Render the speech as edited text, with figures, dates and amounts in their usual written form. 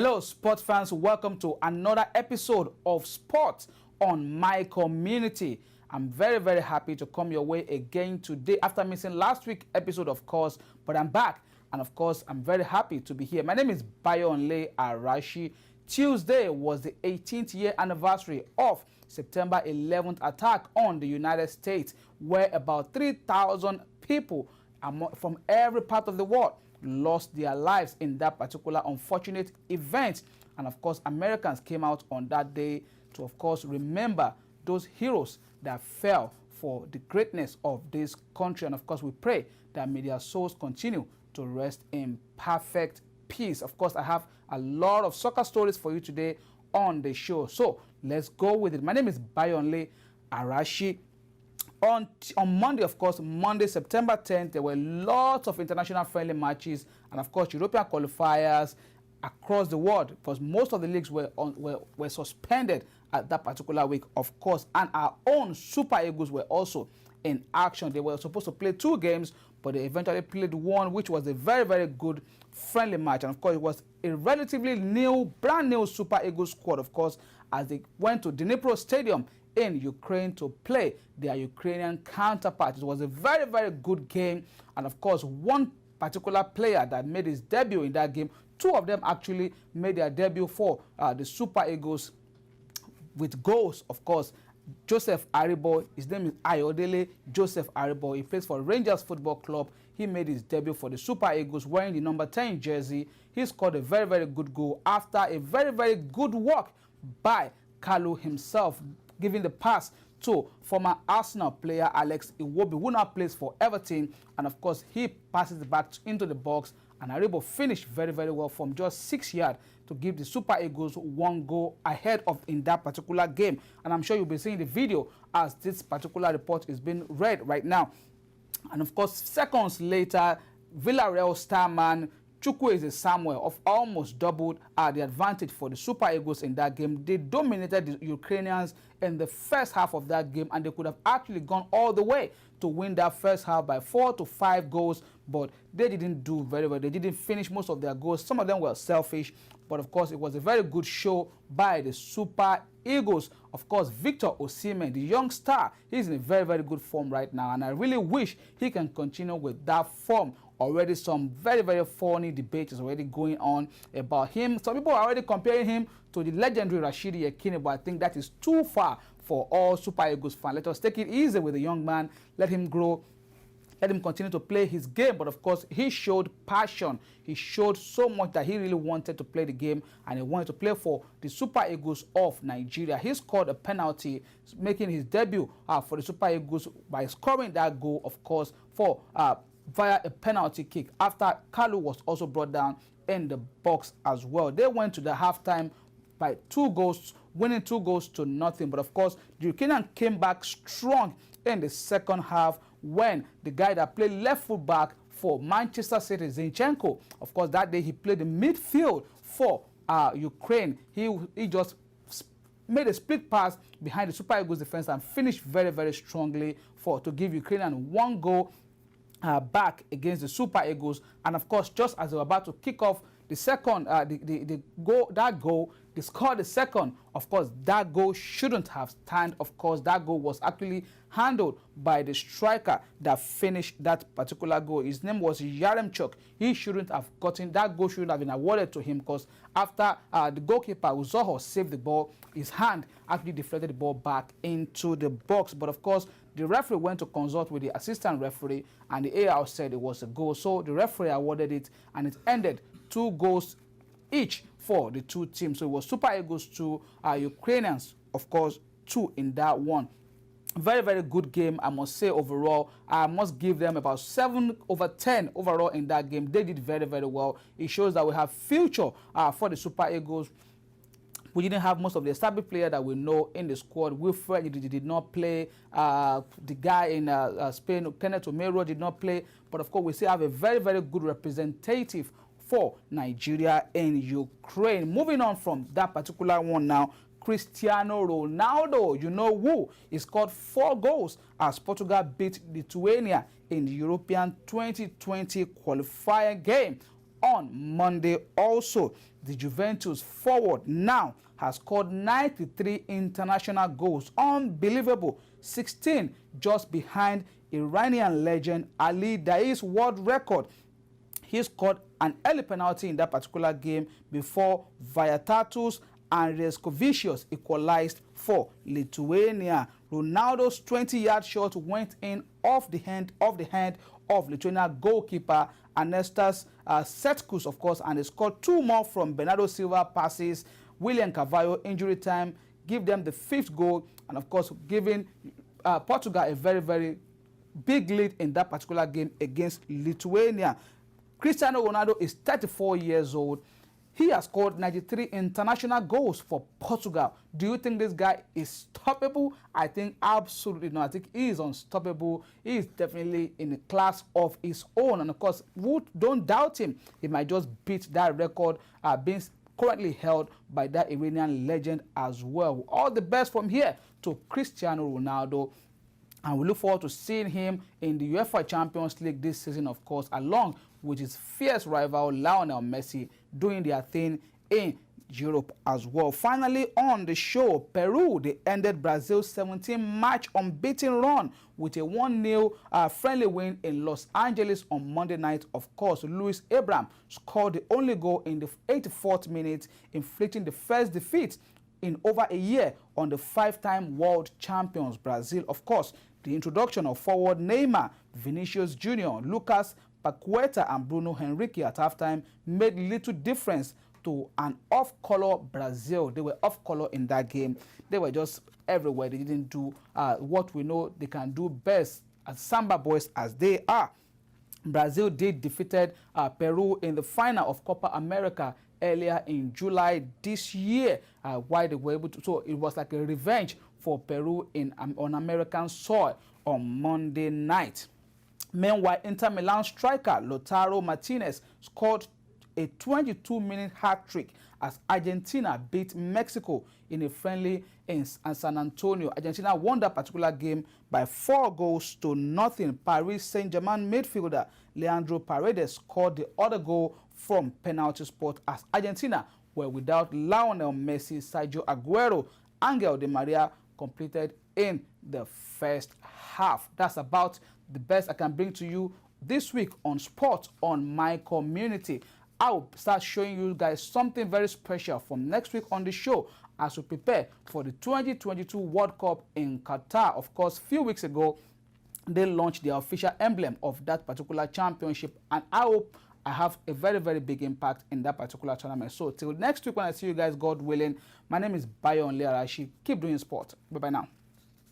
Hello, sports fans. Welcome to another episode of Sports on My Community. I'm very happy to come your way again today after missing last week's episode, of course, but I'm back. And of course, I'm very happy to be here. My name is Bayonle Arashi. Tuesday was the 18th year anniversary of September 11th attack on the United States, where about 3,000 people from every part of the world lost their lives in that particular unfortunate event. And of course, Americans came out on that day to, of course, remember those heroes that fell for the greatness of this country. And of course, we pray that may their souls continue to rest in perfect peace. Of course, I have a lot of soccer stories for you today on the show, so let's go with it. My name is Bayonle Arashi. On Monday, of course, Monday, September 10th, there were lots of international friendly matches and, of course, European qualifiers across the world, because most of the leagues were suspended at that particular week, of course, and our own Super Eagles were also in action. They were supposed to play 2 games, but they eventually played 1, which was a very good friendly match. And of course, it was a relatively brand new Super Eagles squad, of course, as they went to Dnipro Stadium in Ukraine to play their Ukrainian counterparts. It was a very good game, and of course, one particular player that made his debut in that game, 2 of them actually made their debut for the Super Eagles with goals, of course. Joseph Aribo, his name is Ayodele Joseph Aribo. He plays for Rangers Football Club. He made his debut for the Super Eagles wearing the number 10 jersey. He scored a very good goal after a very good work by Kalu himself, giving the pass to former Arsenal player Alex Iwobi, who now plays for Everton. And of course, he passes it back into the box, and Aribo finished very well from just 6 yards to give the Super Eagles 1 goal ahead of in that particular game. And I'm sure you'll be seeing the video as this particular report is being read right now. And of course, seconds later, Villarreal starman Chukwueze Samuel of almost doubled the advantage for the Super Eagles in that game. They dominated the Ukrainians in the first half of that game, and they could have actually gone all the way to win that first half by 4 to 5 goals, but they didn't do very well. They didn't finish most of their goals. Some of them were selfish, but of course, it was a very good show by the Super Eagles. Of course, Victor Osimhen, the young star, he's in a very good form right now, and I really wish he can continue with that form. Already some very funny debate is already going on about him. Some people are already comparing him to the legendary Rashidi Yekini, but I think that is too far for all Super Eagles fans. Let us take it easy with the young man. Let him grow. Let him continue to play his game. But of course, he showed passion. He showed so much that he really wanted to play the game, and he wanted to play for the Super Eagles of Nigeria. He scored a penalty, making his debut for the Super Eagles by scoring that goal, of course, for via a penalty kick after Kalu was also brought down in the box as well. They went to the halftime by 2 goals, winning 2 goals to nothing. But of course, the Ukrainians came back strong in the second half when the guy that played left full back for Manchester City, Zinchenko, of course, that day he played the midfield for Ukraine. He just made a split pass behind the Super Eagles defense and finished very strongly to give Ukrainian 1 goal back against the Super Eagles. And of course, just as they were about to kick off the second, they scored the second. Of course, that goal shouldn't have stand. Of course, that goal was actually handled by the striker that finished that particular goal. His name was Yaremchuk. He shouldn't have gotten that goal. Shouldn't have been awarded to him, because after the goalkeeper Uzoho saved the ball, his hand actually deflected the ball back into the box. But of course, the referee went to consult with the assistant referee, and the AR said it was a goal. So the referee awarded it, and it ended 2 goals each for the 2 teams. So it was Super Eagles 2, Ukrainians, of course, 2 in that one. Very good game, I must say. Overall, I must give them about 7/10 overall in that game. They did very well. It shows that we have future for the Super Eagles. We didn't have most of the established players that we know in the squad. Wilfred did not play. The guy in Spain, Kenneth Omero, did not play. But of course, we still have a very good representative for Nigeria and Ukraine. Moving on from that particular one now, Cristiano Ronaldo, you know who, he scored 4 goals as Portugal beat Lithuania in the European 2020 qualifier game on Monday also. The Juventus forward now has scored 93 international goals. Unbelievable. 16 just behind Iranian legend Ali Daei's world record. He scored an early penalty in that particular game before Viatatus and Reskovicius equalized for Lithuania. Ronaldo's 20-yard shot went in off the hand of Lithuania goalkeeper Anestas Setkus, of course, and they scored 2 more from Bernardo Silva passes. William Carvalho injury time give them the 5th goal, and of course giving Portugal a very, very big lead in that particular game against Lithuania. Cristiano Ronaldo is 34 years old. He has scored 93 international goals for Portugal. Do you think this guy is stoppable? I think absolutely not. I think he is unstoppable. He is definitely in a class of his own. And of course, don't doubt him. He might just beat that record being currently held by that Iranian legend as well. All the best from here to Cristiano Ronaldo. And we look forward to seeing him in the UEFA Champions League this season, of course, along with his fierce rival Lionel Messi doing their thing in Europe as well. Finally on the show, Peru, they ended Brazil's 17-match unbeaten run with a 1-0 friendly win in Los Angeles on Monday night. Of course, Luis Abraham scored the only goal in the 84th minute, inflicting the first defeat in over a year on the 5-time world champions Brazil. Of course, the introduction of forward Neymar, Vinicius Jr., Lucas Paqueta and Bruno Henrique at halftime made little difference to an off-color Brazil. They were off-color in that game. They were just everywhere. They didn't do what we know they can do best as Samba boys as they are. Brazil did defeated Peru in the final of Copa America earlier in July this year, why they were able to. So it was like a revenge for Peru on American soil on Monday night. Meanwhile, Inter Milan striker Lautaro Martinez scored a 22-minute hat-trick as Argentina beat Mexico in a friendly in San Antonio. Argentina won that particular game by 4-0. Paris Saint-Germain midfielder Leandro Paredes scored the other goal from penalty spot as Argentina were without Lionel Messi, Sergio Aguero, Angel Di Maria completed in the first half. That's about the best I can bring to you this week on Sports on My Community. I'll start showing you guys something very special from next week on the show as we prepare for the 2022 World Cup in Qatar. Of course, a few weeks ago, they launched the official emblem of that particular championship, and I hope I have a very, very big impact in that particular tournament. So till next week when I see you guys, God willing, my name is Bayo Onlearashi. Keep doing sport. Bye-bye now.